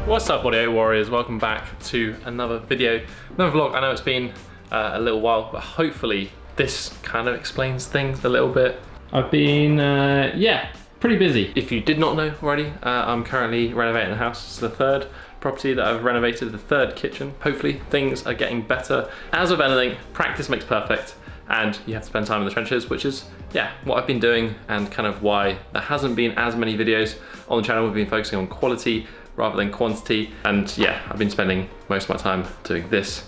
What's up, Bodyweight Warriors? Welcome back to another video, another vlog. I know it's been a little while, but hopefully this kind of explains things a little bit. I've been, pretty busy. If you did not know already, I'm currently renovating the house. It's the third property that I've renovated, the third kitchen. Hopefully things are getting better. As with anything, practice makes perfect, and you have to spend time in the trenches, which is, what I've been doing and kind of why there hasn't been as many videos on the channel. We've been focusing on quality rather than quantity, and I've been spending most of my time doing this,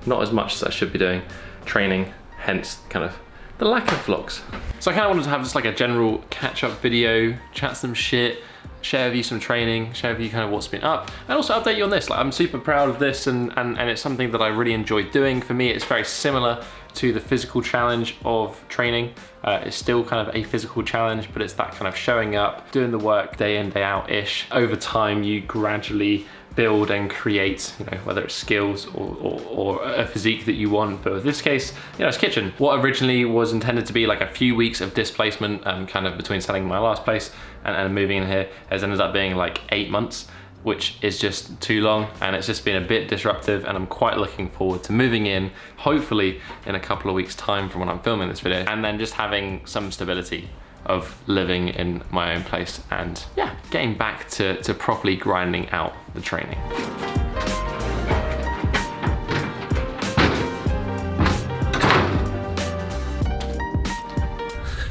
not as much as I should be doing, training, hence kind of the lack of vlogs. So I kind of wanted to have just like a general catch-up video, chat some shit, share with you some training, share with you kind of what's been up, and also update you on this. Like, I'm super proud of this, and it's something that I really enjoy doing. For me, it's very similar to the physical challenge of training. It's still kind of a physical challenge, but it's that kind of showing up, doing the work day in, day out-ish. Over time, you gradually build and create, whether it's skills or a physique that you want. But in this case, it's kitchen. What originally was intended to be like a few weeks of displacement, kind of between selling my last place and moving in here, has ended up being like 8 months, which is just too long, and it's just been a bit disruptive, and I'm quite looking forward to moving in, hopefully in a couple of weeks' time from when I'm filming this video, and then just having some stability of living in my own place, and getting back to properly grinding out the training.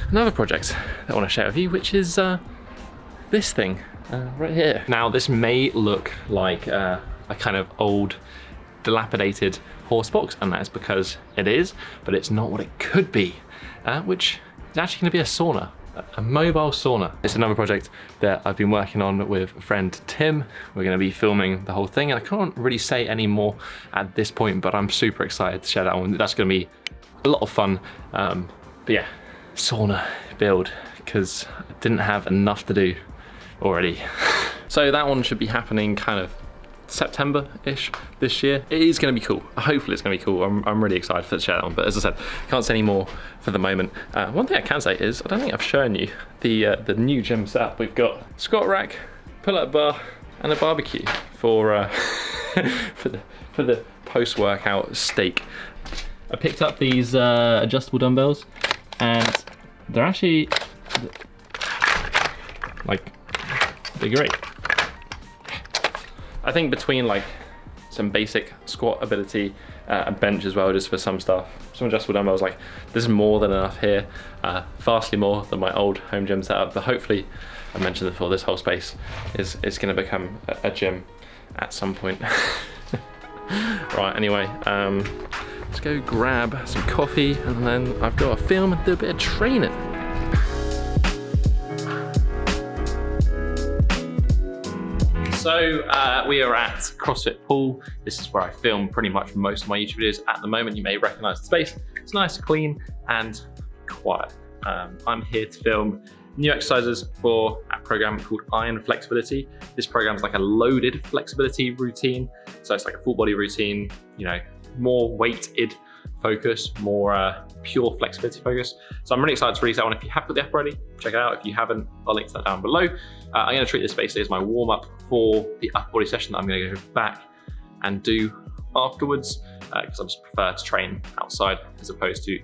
Another project that I want to share with you, which is this thing right here. Now, this may look like a kind of old, dilapidated horse box, and that's because it is, but it's not what it could be, which is actually going to be a sauna. A mobile sauna. It's another project that I've been working on with friend Tim. We're going to be filming the whole thing, and I can't really say any more at this point, but I'm super excited to share that one. That's going to be a lot of fun. But sauna build, because I didn't have enough to do already. So that one should be happening kind of September-ish this year. It is going to be cool. Hopefully it's going to be cool. I'm really excited to share that one, but as I said, can't say any more for the moment. One thing I can say is, I don't think I've shown you the new gym setup. We've got squat rack, pull-up bar, and a barbecue for for the post-workout steak. I picked up these adjustable dumbbells, and they're actually they're great. I think between like some basic squat ability, a bench as well, just for some stuff, some adjustable dumbbells, like this is more than enough here, vastly more than my old home gym setup. But hopefully, I mentioned before, this whole space is going to become a gym at some point. Right, anyway, let's go grab some coffee, and then I've got to film and do a bit of training. So we are at CrossFit Pool. This is where I film pretty much most of my YouTube videos at the moment. You may recognize the space. It's nice, clean, and quiet. I'm here to film new exercises for a program called Iron Flexibility. This program is like a loaded flexibility routine. So it's like a full body routine, more weighted focus, more pure flexibility focus. So I'm really excited to release that one. If you have got the app already, check it out. If you haven't, I'll link to that down below. I'm going to treat this basically as my warm-up for the upper body session that I'm going to go back and do afterwards, because I just prefer to train outside as opposed to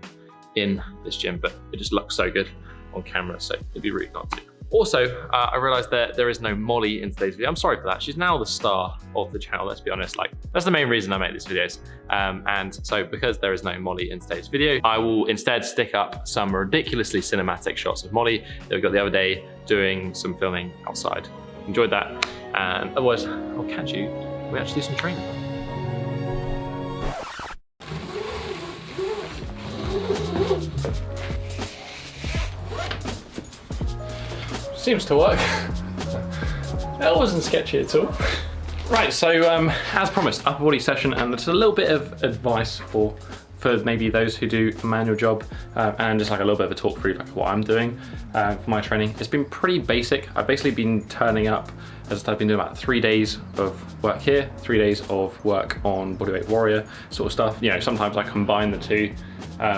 in this gym, but it just looks so good on camera, so it'd be rude not to. Also, I realized that there is no Molly in today's video. I'm sorry for that. She's now the star of the channel, let's be honest. Like, that's the main reason I make these videos. And so because there is no Molly in today's video, I will instead stick up some ridiculously cinematic shots of Molly that we got the other day doing some filming outside. Enjoyed that. And otherwise, I'll catch you when we actually do some training. Seems to work. That wasn't sketchy at all. Right, so as promised, upper body session, and it's a little bit of advice for maybe those who do a manual job, and just like a little bit of a talk through like what I'm doing for my training. It's been pretty basic. I've basically been turning up, as I've been doing about 3 days of work here, 3 days of work on Bodyweight Warrior sort of stuff. Sometimes I combine the two.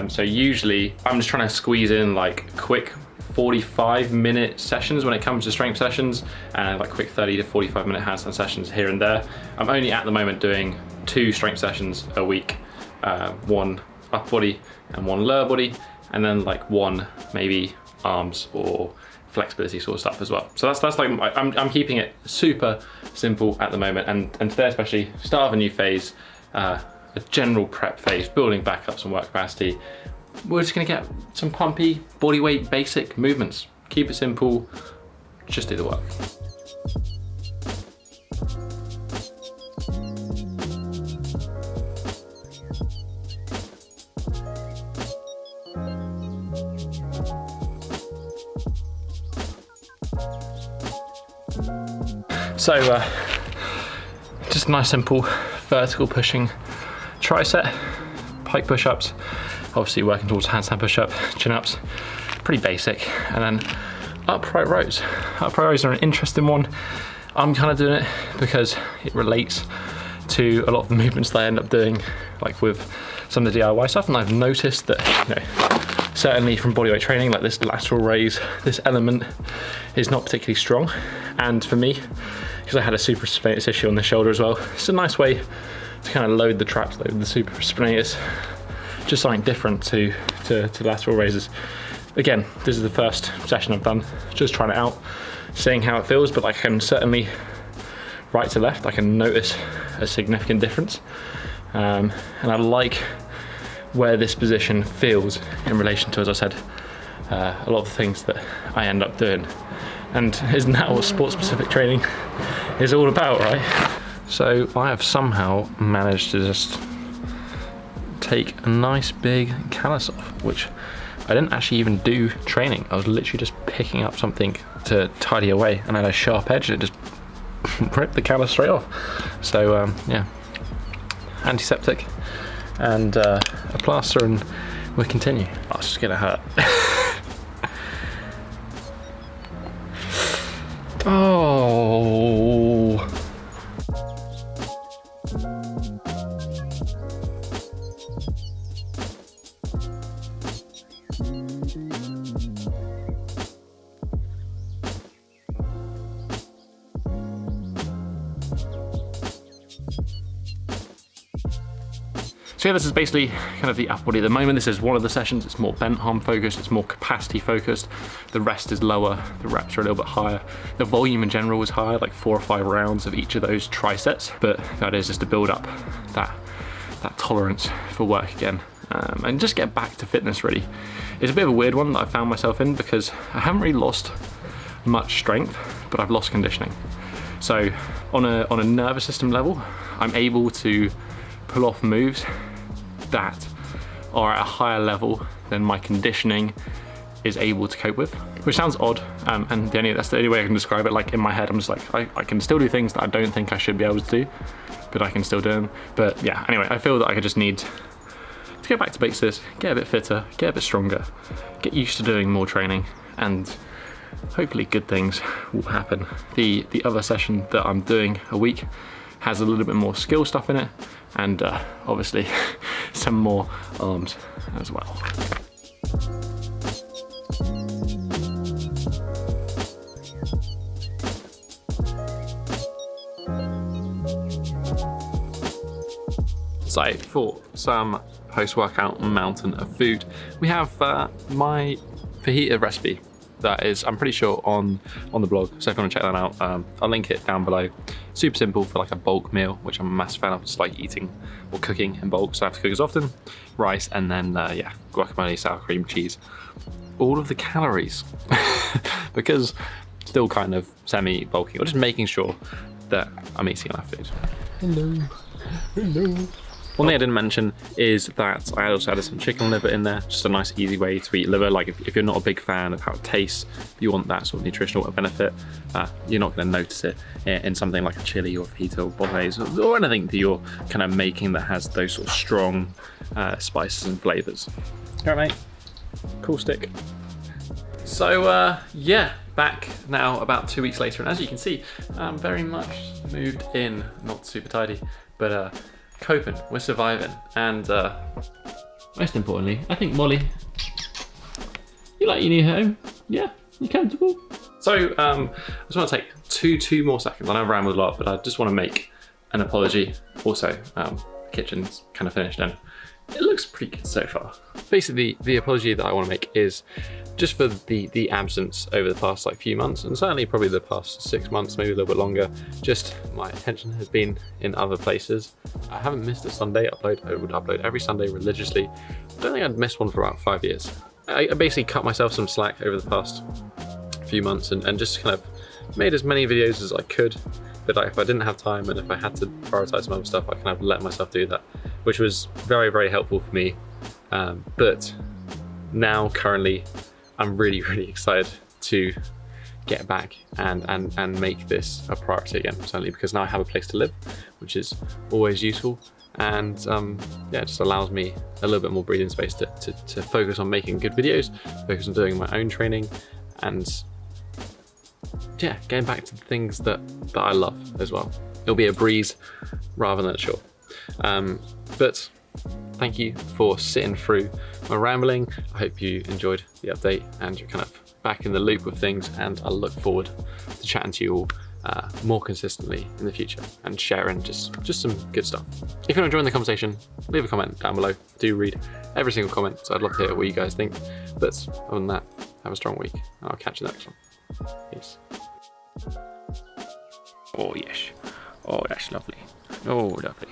So usually I'm just trying to squeeze in like quick 45-minute sessions when it comes to strength sessions, and like quick 30 to 45-minute handstand sessions here and there. I'm only at the moment doing 2 strength sessions a week, one upper body and one lower body, and then like one maybe arms or flexibility sort of stuff as well. So that's like, I'm keeping it super simple at the moment, and today especially, start of a new phase, a general prep phase, building back up some work capacity. We're just gonna get some pumpy, body weight, basic movements. Keep it simple, just do the work. So just a nice simple vertical pushing tricep, pike push-ups, obviously working towards handstand push-up, chin-ups, pretty basic. And then upright rows. Upright rows are an interesting one. I'm kind of doing it because it relates to a lot of the movements that I end up doing, like with some of the DIY stuff, and I've noticed that, you know, certainly from bodyweight training, like this lateral raise, this element is not particularly strong. And for me, because I had a supraspinatus issue on the shoulder as well, it's a nice way to kind of load the traps, load the supraspinatus, just something different to lateral raises. Again, this is the first session I've done, just trying it out, seeing how it feels, but I can certainly, right to left, I can notice a significant difference. And I like where this position feels in relation to, as I said, a lot of the things that I end up doing. And isn't that what sport-specific training is all about, right? So I have somehow managed to just take a nice big callus off, which I didn't actually even do training. I was literally just picking up something to tidy away, and I had a sharp edge and it just ripped the callus straight off. So yeah, antiseptic and a plaster, and we'll continue. Oh, it's just gonna hurt. Oh. So yeah, this is basically kind of the upper body at the moment. This is one of the sessions. It's more bent arm focused, it's more capacity focused. The rest is lower, the reps are a little bit higher. The volume in general is higher, like 4 or 5 rounds of each of those triceps. But that is just to build up that tolerance for work again. And just get back to fitness really. It's a bit of a weird one that I found myself in because I haven't really lost much strength, but I've lost conditioning. So on a nervous system level, I'm able to pull off moves that are at a higher level than my conditioning is able to cope with, which sounds odd, and that's the only way I can describe it. Like in my head, I'm just like, I can still do things that I don't think I should be able to do, but I can still do them. But yeah, anyway, I feel that I could just need to get back to basics, get a bit fitter, get a bit stronger, get used to doing more training, and hopefully good things will happen. The other session that I'm doing a week has a little bit more skill stuff in it, and obviously some more arms as well. So for some post-workout mountain of food, we have my fajita recipe that is, I'm pretty sure, on the blog, so if you want to check that out, I'll link it down below. Super simple for like a bulk meal, which I'm a massive fan of. Just like eating or cooking in bulk, so I have to cook as often. Rice, and then yeah, guacamole, sour cream, cheese. All of the calories, because still kind of semi-bulking, or just making sure that I'm eating enough food. Hello, hello. One thing I didn't mention is that I also added some chicken liver in there, just a nice easy way to eat liver. Like if you're not a big fan of how it tastes, you want that sort of nutritional benefit, you're not going to notice it in something like a chili or fajita or bolognese or anything that you're kind of making that has those sort of strong spices and flavors. All right, mate, cool stick. So yeah, back now about 2 weeks later, and as you can see, I'm very much moved in, not super tidy, but coping, we're surviving, and most importantly, I think Molly, you like your new home? yeah, you comfortable? So I just want to take two more seconds. I know I've rambled a lot, but I just want to make an apology. Also, the kitchen's kind of finished and it looks pretty good so far. Basically, the apology that I want to make is just for the absence over the past few months, and certainly probably the past 6 months, maybe a little bit longer. Just my attention has been in other places. I haven't missed a Sunday upload. I would upload every Sunday religiously. I don't think I'd missed one for about 5 years. I basically cut myself some slack over the past few months and just kind of made as many videos as I could. But if I didn't have time and if I had to prioritize some other stuff, I kind of let myself do that, which was very, very helpful for me. But now, currently, I'm really, really excited to get back and make this a priority again, certainly because now I have a place to live, which is always useful. And yeah, it just allows me a little bit more breathing space to focus on making good videos, focus on doing my own training, and yeah, getting back to the things that I love as well. It'll be a breeze rather than a chore. But thank you for sitting through my rambling. I hope you enjoyed the update and you're kind of back in the loop with things, and I look forward to chatting to you all more consistently in the future and sharing just some good stuff. If you're enjoying the conversation, leave a comment down below. I do read every single comment, so I'd love to hear what you guys think. But other than that, have a strong week, and I'll catch you next one. Peace. Oh yes. Oh, that's lovely. Oh, lovely.